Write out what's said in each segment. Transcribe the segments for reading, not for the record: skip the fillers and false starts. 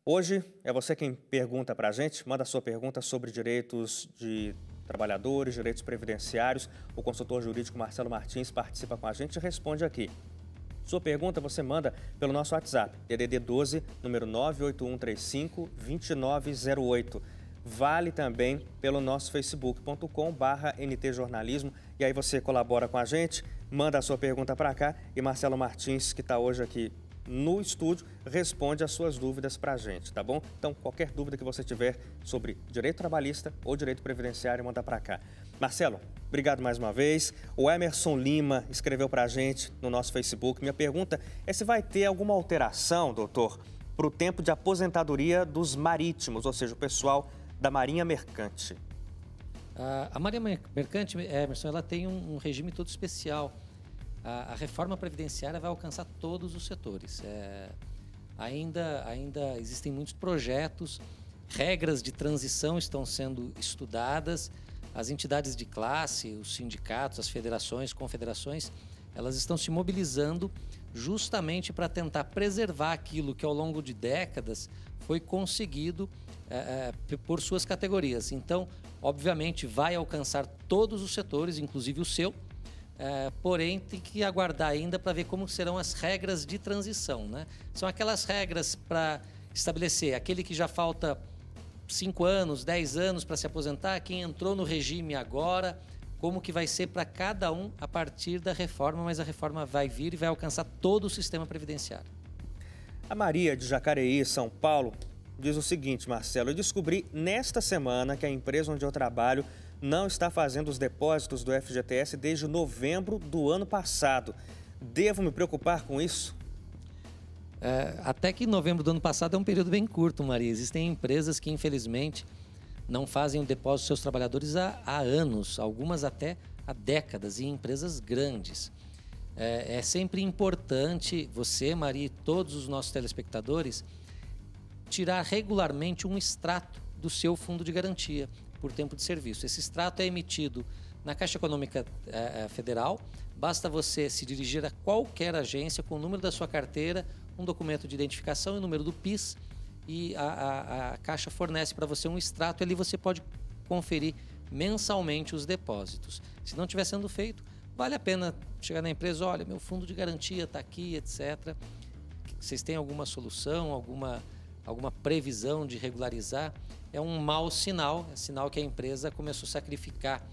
Hoje é você quem pergunta para a gente, manda a sua pergunta sobre direitos de trabalhadores, direitos previdenciários. O consultor jurídico Marcelo Martins participa com a gente e responde aqui. Sua pergunta você manda pelo nosso WhatsApp, DDD 12, número 98135-2908. Vale também pelo nosso facebook.com/ntjornalismo. E aí você colabora com a gente, manda a sua pergunta para cá e Marcelo Martins, que está hoje aqui no estúdio, responde as suas dúvidas para a gente, tá bom? Então, qualquer dúvida que você tiver sobre direito trabalhista ou direito previdenciário, manda para cá. Marcelo, obrigado mais uma vez. O Emerson Lima escreveu para a gente no nosso Facebook. Minha pergunta é se vai ter alguma alteração, doutor, para o tempo de aposentadoria dos marítimos, ou seja, o pessoal da Marinha Mercante. A Marinha Mercante, Emerson, ela tem um regime todo especial. A reforma previdenciária vai alcançar todos os setores. Ainda existem muitos projetos, regras de transição estão sendo estudadas, as entidades de classe, os sindicatos, as federações, confederações, elas estão se mobilizando justamente para tentar preservar aquilo que ao longo de décadas foi conseguido por suas categorias. Então, obviamente, vai alcançar todos os setores, inclusive o seu, porém tem que aguardar ainda para ver como serão as regras de transição, né? São aquelas regras para estabelecer aquele que já falta 5 anos, 10 anos para se aposentar, quem entrou no regime agora, como que vai ser para cada um a partir da reforma, mas a reforma vai vir e vai alcançar todo o sistema previdenciário. A Maria de Jacareí, São Paulo, diz o seguinte, Marcelo: eu descobri nesta semana que a empresa onde eu trabalho não está fazendo os depósitos do FGTS desde novembro do ano passado. Devo me preocupar com isso? Até que novembro do ano passado é um período bem curto, Maria. Existem empresas que, infelizmente, não fazem o depósito dos seus trabalhadores há anos, algumas até há décadas, e empresas grandes. É sempre importante você, Maria, e todos os nossos telespectadores, tirar regularmente um extrato do seu fundo de garantia por tempo de serviço. Esse extrato é emitido na Caixa Econômica Federal. Basta você se dirigir a qualquer agência com o número da sua carteira, um documento de identificação e o número do PIS, e a Caixa fornece para você um extrato e ali você pode conferir mensalmente os depósitos. Se não estiver sendo feito, vale a pena chegar na empresa: olha, meu fundo de garantia está aqui, etc. Vocês têm alguma solução, alguma previsão de regularizar? É um mau sinal, é sinal que a empresa começou a sacrificar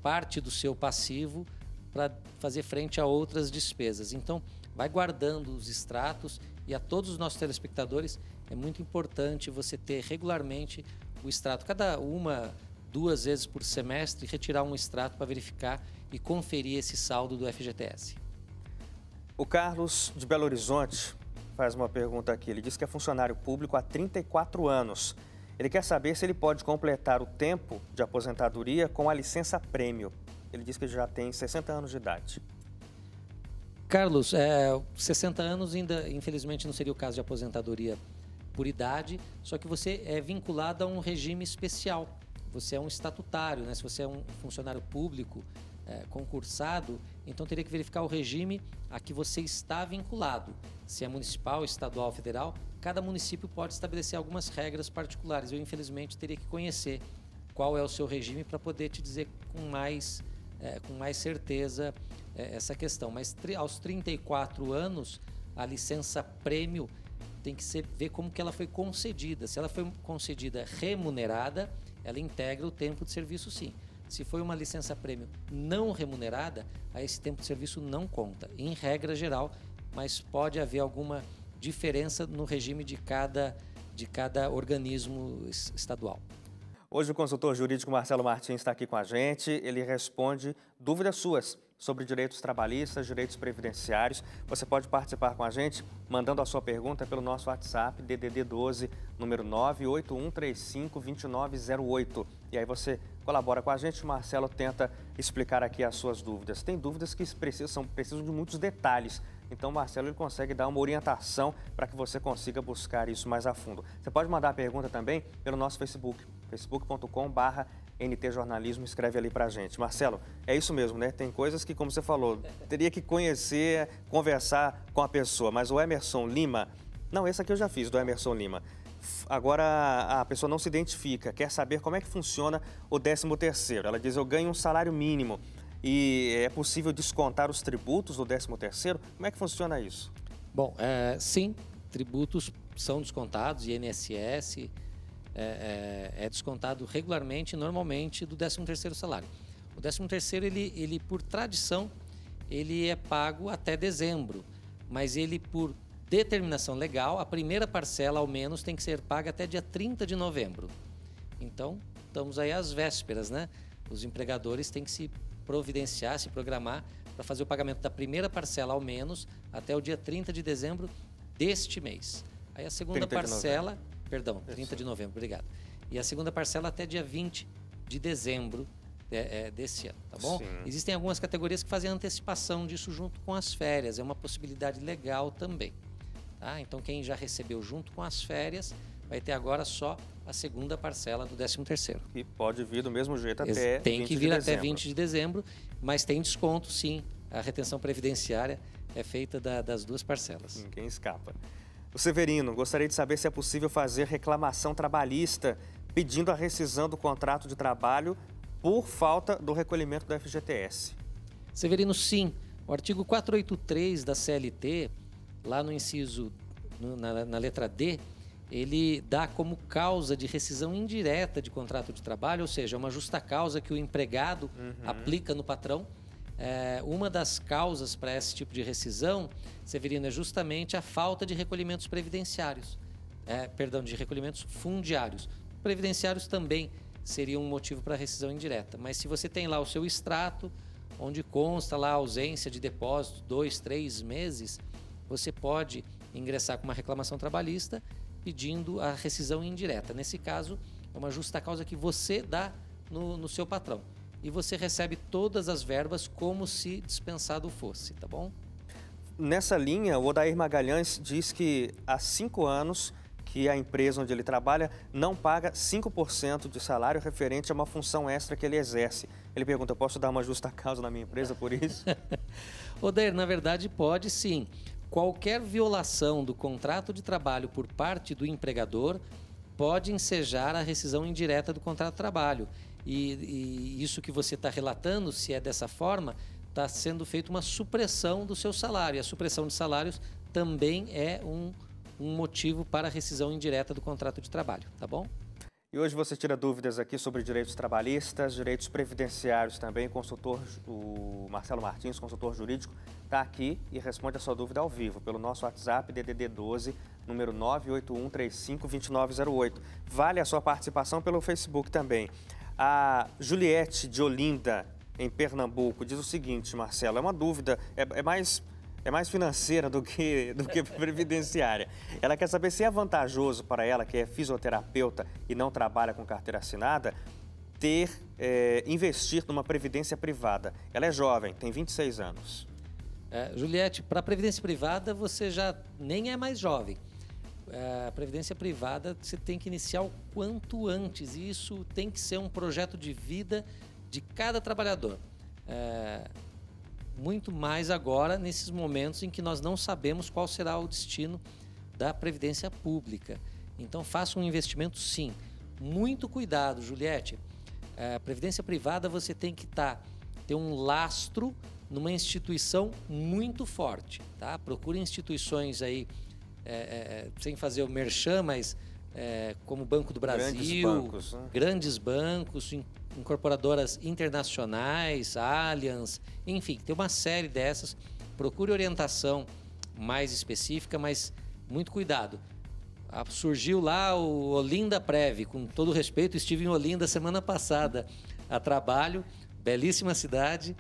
parte do seu passivo para fazer frente a outras despesas. Então, vai guardando os extratos, e a todos os nossos telespectadores é muito importante você ter regularmente o extrato, cada 2 vezes por semestre, retirar um extrato para verificar e conferir esse saldo do FGTS. O Carlos, de Belo Horizonte, faz uma pergunta aqui. Ele diz que é funcionário público há 34 anos. Ele quer saber se ele pode completar o tempo de aposentadoria com a licença-prêmio. Ele diz que já tem 60 anos de idade. Carlos, 60 anos ainda, infelizmente, não seria o caso de aposentadoria por idade, só que você é vinculado a um regime especial. Você é um estatutário, né? Se você é um funcionário público concursado, então teria que verificar o regime a que você está vinculado. Se é municipal, estadual, federal, cada município pode estabelecer algumas regras particulares. Eu, infelizmente, teria que conhecer qual é o seu regime para poder te dizer com mais certeza essa questão. Mas aos 34 anos, a licença-prêmio tem que ver como que ela foi concedida. Se ela foi concedida remunerada, ela integra o tempo de serviço, sim. Se foi uma licença-prêmio não remunerada, aí esse tempo de serviço não conta, em regra geral, mas pode haver alguma diferença no regime de cada organismo estadual. Hoje o consultor jurídico Marcelo Martins está aqui com a gente. Ele responde dúvidas suas sobre direitos trabalhistas, direitos previdenciários. Você pode participar com a gente mandando a sua pergunta pelo nosso WhatsApp, DDD 12, número 98135-2908. E aí você colabora com a gente, o Marcelo tenta explicar aqui as suas dúvidas. Tem dúvidas que precisam de muitos detalhes. Então, Marcelo, ele consegue dar uma orientação para que você consiga buscar isso mais a fundo. Você pode mandar a pergunta também pelo nosso Facebook, facebook.com/ntjornalismo, escreve ali para a gente. Marcelo, é isso mesmo, né? Tem coisas que, como você falou, teria que conhecer, conversar com a pessoa. Mas o Emerson Lima, não, esse aqui eu já fiz, do Emerson Lima. Agora a pessoa não se identifica, quer saber como é que funciona o 13º. Ela diz, eu ganho um salário mínimo e é possível descontar os tributos do 13º? Como é que funciona isso? Bom, sim, tributos são descontados, INSS é descontado regularmente, normalmente, do 13º salário. O 13º, ele por tradição, ele é pago até dezembro, mas ele por determinação legal, a primeira parcela ao menos tem que ser paga até dia 30 de novembro. Então, estamos aí às vésperas, né? Os empregadores têm que se providenciar, se programar para fazer o pagamento da primeira parcela ao menos até o dia 30 de dezembro deste mês. Aí a segunda parcela, perdão, 30 de novembro, obrigado. E a segunda parcela até dia 20 de dezembro desse ano, tá bom? Sim. Existem algumas categorias que fazem antecipação disso junto com as férias, é uma possibilidade legal também. Tá? Então, quem já recebeu junto com as férias vai ter agora só a segunda parcela do 13º. E pode vir do mesmo jeito até 20 de dezembro. Tem que vir até 20 de dezembro, mas tem desconto, sim. A retenção previdenciária é feita das duas parcelas. Ninguém escapa. O Severino, gostaria de saber se é possível fazer reclamação trabalhista pedindo a rescisão do contrato de trabalho por falta do recolhimento do FGTS. Severino, sim. O artigo 483 da CLT, lá no inciso, na letra D, ele dá como causa de rescisão indireta de contrato de trabalho, ou seja, uma justa causa que o empregado aplica no patrão. Uma das causas para esse tipo de rescisão, Severino, é justamente a falta de recolhimentos previdenciários, de recolhimentos fundiários. Previdenciários também seria um motivo para rescisão indireta, mas se você tem lá o seu extrato, onde consta lá a ausência de depósito 2, 3 meses, você pode ingressar com uma reclamação trabalhista pedindo a rescisão indireta. Nesse caso, é uma justa causa que você dá no seu patrão. E você recebe todas as verbas como se dispensado fosse, tá bom? Nessa linha, o Odair Magalhães diz que há 5 anos que a empresa onde ele trabalha não paga 5% de salário referente a uma função extra que ele exerce. Ele pergunta, posso dar uma justa causa na minha empresa por isso? Odair, na verdade pode sim. Qualquer violação do contrato de trabalho por parte do empregador pode ensejar a rescisão indireta do contrato de trabalho. E isso que você está relatando, se é dessa forma, está sendo feita uma supressão do seu salário. E a supressão de salários também é um motivo para a rescisão indireta do contrato de trabalho, tá bom? E hoje você tira dúvidas aqui sobre direitos trabalhistas, direitos previdenciários também. O Marcelo Martins, consultor jurídico, está aqui e responde a sua dúvida ao vivo pelo nosso WhatsApp DDD 12, número 981352908. Vale a sua participação pelo Facebook também. A Juliette de Olinda, em Pernambuco, diz o seguinte, Marcelo, é uma dúvida, é mais financeira do que previdenciária. Ela quer saber se é vantajoso para ela, que é fisioterapeuta e não trabalha com carteira assinada, investir numa previdência privada. Ela é jovem, tem 26 anos. Juliette, para a previdência privada você já nem é mais jovem. A previdência privada você tem que iniciar o quanto antes e isso tem que ser um projeto de vida de cada trabalhador. Muito mais agora nesses momentos em que nós não sabemos qual será o destino da previdência pública. Então faça um investimento sim. Muito cuidado, Juliette. A previdência privada você tem que ter um lastro numa instituição muito forte, tá? Procure instituições aí, sem fazer o merchan, mas como o Banco do Brasil, grandes bancos, incorporadoras internacionais, Allianz, enfim, tem uma série dessas. Procure orientação mais específica, mas muito cuidado. Surgiu lá o Olinda Prev, com todo respeito, estive em Olinda semana passada a trabalho, belíssima cidade,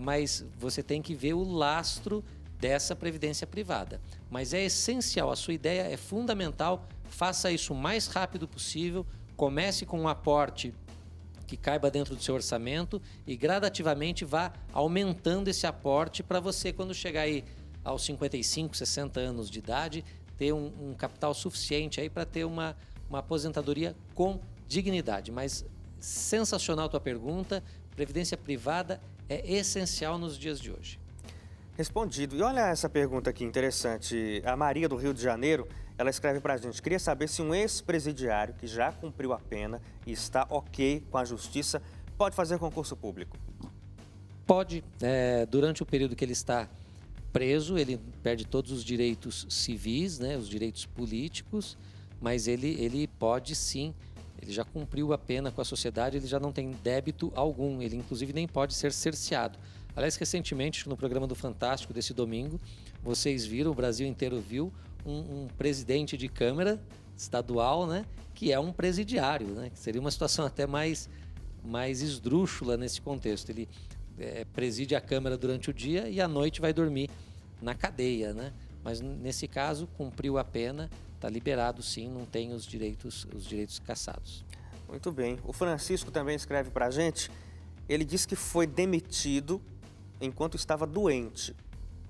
mas você tem que ver o lastro dessa previdência privada. Mas é essencial, a sua ideia é fundamental, faça isso o mais rápido possível, comece com um aporte que caiba dentro do seu orçamento e gradativamente vá aumentando esse aporte para você, quando chegar aí aos 55, 60 anos de idade, ter um capital suficiente aí para ter uma aposentadoria com dignidade. Mas sensacional a tua pergunta, previdência privada é essencial nos dias de hoje. Respondido. E olha essa pergunta aqui interessante. A Maria do Rio de Janeiro, Ela escreve para a gente: queria saber se um ex-presidiário que já cumpriu a pena e está ok com a justiça pode fazer concurso público. Pode. Durante o período que ele está preso, ele perde todos os direitos civis, né, os direitos políticos, mas ele pode sim. Ele já cumpriu a pena com a sociedade, ele já não tem débito algum, ele inclusive nem pode ser cerceado. Aliás, recentemente, no programa do Fantástico desse domingo, vocês viram, o Brasil inteiro viu, um presidente de Câmara estadual, né, que é um presidiário, né, que seria uma situação até mais esdrúxula nesse contexto. Ele preside a Câmara durante o dia e à noite vai dormir na cadeia, né? Mas nesse caso, cumpriu a pena, está liberado sim, não tem os direitos cassados. Muito bem. O Francisco também escreve para a gente. Ele diz que foi demitido enquanto estava doente.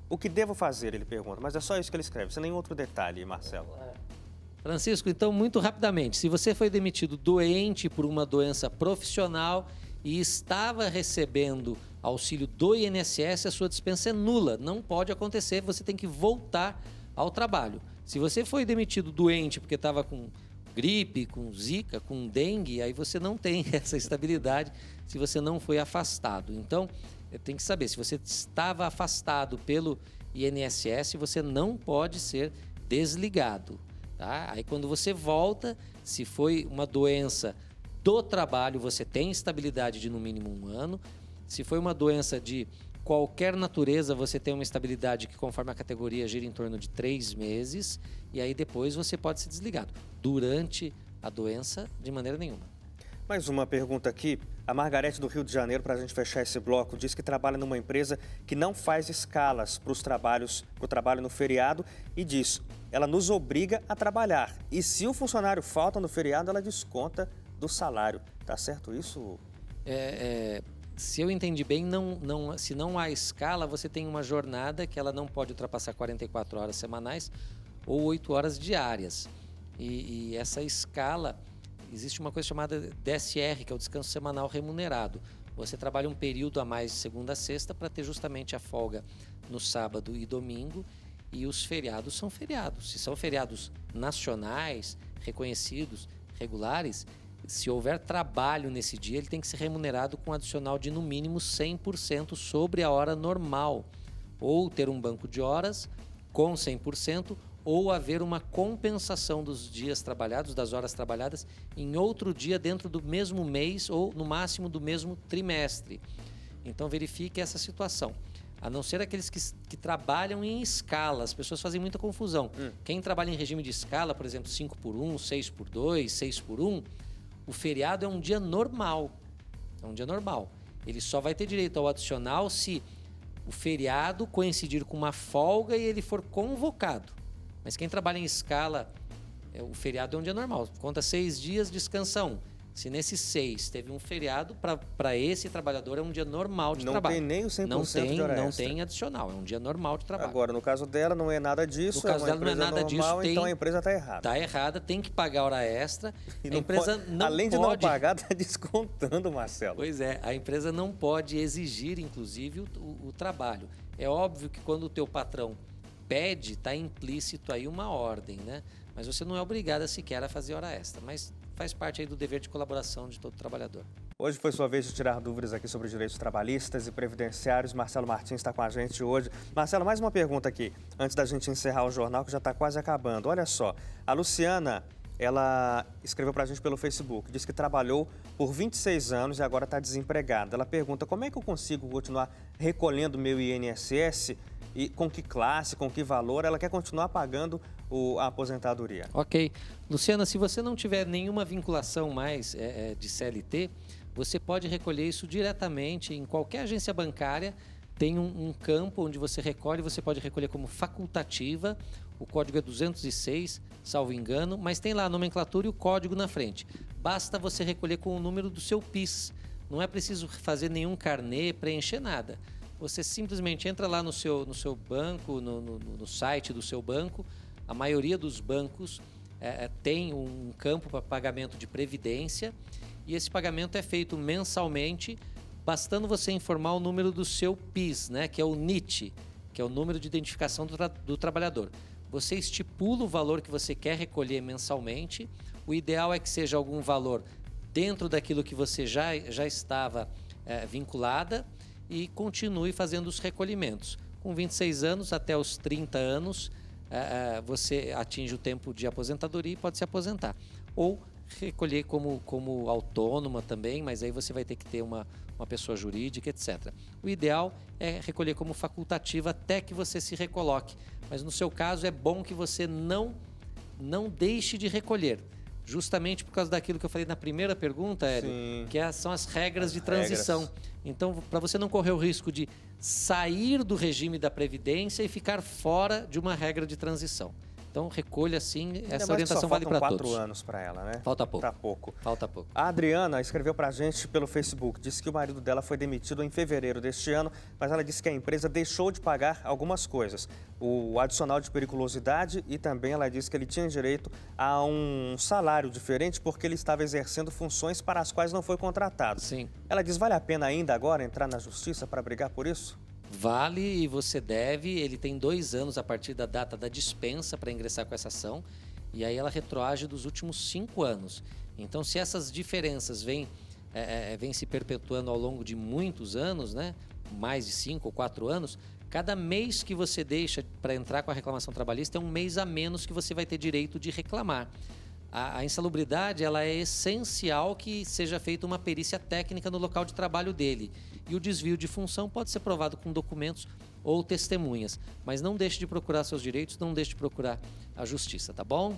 O que devo fazer, ele pergunta, mas é só isso que ele escreve, sem nenhum outro detalhe, Marcelo. Francisco, então, muito rapidamente, se você foi demitido doente por uma doença profissional e estava recebendo auxílio do INSS, a sua dispensa é nula, não pode acontecer, você tem que voltar ao trabalho. Se você foi demitido doente porque estava com gripe, com zika, com dengue, aí você não tem essa estabilidade se você não foi afastado. Então, tem que saber, se você estava afastado pelo INSS, você não pode ser desligado. Tá? Aí quando você volta, se foi uma doença do trabalho, você tem estabilidade de no mínimo 1 ano. Se foi uma doença de qualquer natureza, você tem uma estabilidade que, conforme a categoria, gira em torno de 3 meses. E aí depois você pode ser desligado. Durante a doença, de maneira nenhuma. Mais uma pergunta aqui. A Margarete do Rio de Janeiro, para a gente fechar esse bloco, diz que trabalha numa empresa que não faz escalas para o trabalho no feriado e diz: ela nos obriga a trabalhar. E se o funcionário falta no feriado, ela desconta do salário. Tá certo isso? Se eu entendi bem, se não há escala, você tem uma jornada que ela não pode ultrapassar 44 horas semanais ou 8 horas diárias. E essa escala, existe uma coisa chamada DSR, que é o descanso semanal remunerado. Você trabalha um período a mais de segunda a sexta para ter justamente a folga no sábado e domingo. E os feriados são feriados. Se são feriados nacionais, reconhecidos, regulares, se houver trabalho nesse dia, ele tem que ser remunerado com um adicional de no mínimo 100% sobre a hora normal. Ou ter um banco de horas com 100%, ou haver uma compensação dos dias trabalhados, das horas trabalhadas, em outro dia dentro do mesmo mês ou no máximo do mesmo trimestre. Então verifique essa situação. A não ser aqueles que trabalham em escala, as pessoas fazem muita confusão. Quem trabalha em regime de escala, por exemplo, 5x1, 6x2, 6x1, o feriado é um dia normal. É um dia normal. Ele só vai ter direito ao adicional se o feriado coincidir com uma folga e ele for convocado. Mas quem trabalha em escala, o feriado é um dia normal. Conta 6 dias, descansa 1. Se nesses 6 teve um feriado, para esse trabalhador é um dia normal de trabalho. Não tem nem o 100% de hora extra. Não tem adicional, é um dia normal de trabalho. Agora, no caso dela, não é nada disso. No caso dela, não é nada normal, disso. Então a empresa está errada. Está errada, tem que pagar hora extra. E a empresa não além pode... de não pagar, está descontando, Marcelo. Pois é, a empresa não pode exigir, inclusive, o trabalho. É óbvio que quando o teu patrão pede, está implícito aí uma ordem, né? Mas você não é obrigado sequer a fazer hora extra. Mas faz parte aí do dever de colaboração de todo trabalhador. Hoje foi sua vez de tirar dúvidas aqui sobre direitos trabalhistas e previdenciários. Marcelo Martins está com a gente hoje. Marcelo, mais uma pergunta aqui, antes da gente encerrar o jornal, que já está quase acabando. Olha só, a Luciana, ela escreveu para a gente pelo Facebook, diz que trabalhou por 26 anos e agora está desempregada. Ela pergunta: como é que eu consigo continuar recolhendo meu INSS e com que classe, com que valor? Ela quer continuar pagando a aposentadoria. Ok. Luciana, se você não tiver nenhuma vinculação mais de CLT, você pode recolher isso diretamente em qualquer agência bancária. Tem um campo onde você recolhe, você pode recolher como facultativa. O código é 206, salvo engano, mas tem lá a nomenclatura e o código na frente. Basta você recolher com o número do seu PIS. Não é preciso fazer nenhum carnê, preencher nada. Você simplesmente entra lá no seu banco, no site do seu banco. A maioria dos bancos tem um campo para pagamento de previdência e esse pagamento é feito mensalmente, bastando você informar o número do seu PIS, né, que é o NIT, que é o número de identificação do trabalhador. você estipula o valor que você quer recolher mensalmente. O ideal é que seja algum valor dentro daquilo que você já estava vinculada e continue fazendo os recolhimentos. Com 26 anos até os 30 anos, você atinge o tempo de aposentadoria e pode se aposentar. Ou recolher como autônoma também, mas aí você vai ter que ter uma pessoa jurídica, etc. O ideal é recolher como facultativa até que você se recoloque. Mas no seu caso é bom que você não deixe de recolher. Justamente por causa daquilo que eu falei na primeira pergunta, Hélio, que são as regras de transição. Então, para você não correr o risco de sair do regime da Previdência e ficar fora de uma regra de transição. Então, recolha sim, essa orientação vale para todos. 4 anos para ela, né? Falta pouco. Tá pouco. Falta pouco. A Adriana escreveu para a gente pelo Facebook, disse que o marido dela foi demitido em fevereiro deste ano, mas ela disse que a empresa deixou de pagar algumas coisas. O adicional de periculosidade e também ela disse que ele tinha direito a um salário diferente porque ele estava exercendo funções para as quais não foi contratado. Sim. Ela diz, vale a pena ainda agora entrar na justiça para brigar por isso? Vale e você deve, ele tem 2 anos a partir da data da dispensa para ingressar com essa ação e aí ela retroage dos últimos 5 anos. Então, se essas diferenças vêm se perpetuando ao longo de muitos anos, né, mais de 5 ou 4 anos, cada mês que você deixa para entrar com a reclamação trabalhista é um mês a menos que você vai ter direito de reclamar. A insalubridade ela é essencial que seja feita uma perícia técnica no local de trabalho dele. E o desvio de função pode ser provado com documentos ou testemunhas. Mas não deixe de procurar seus direitos, não deixe de procurar a justiça, tá bom?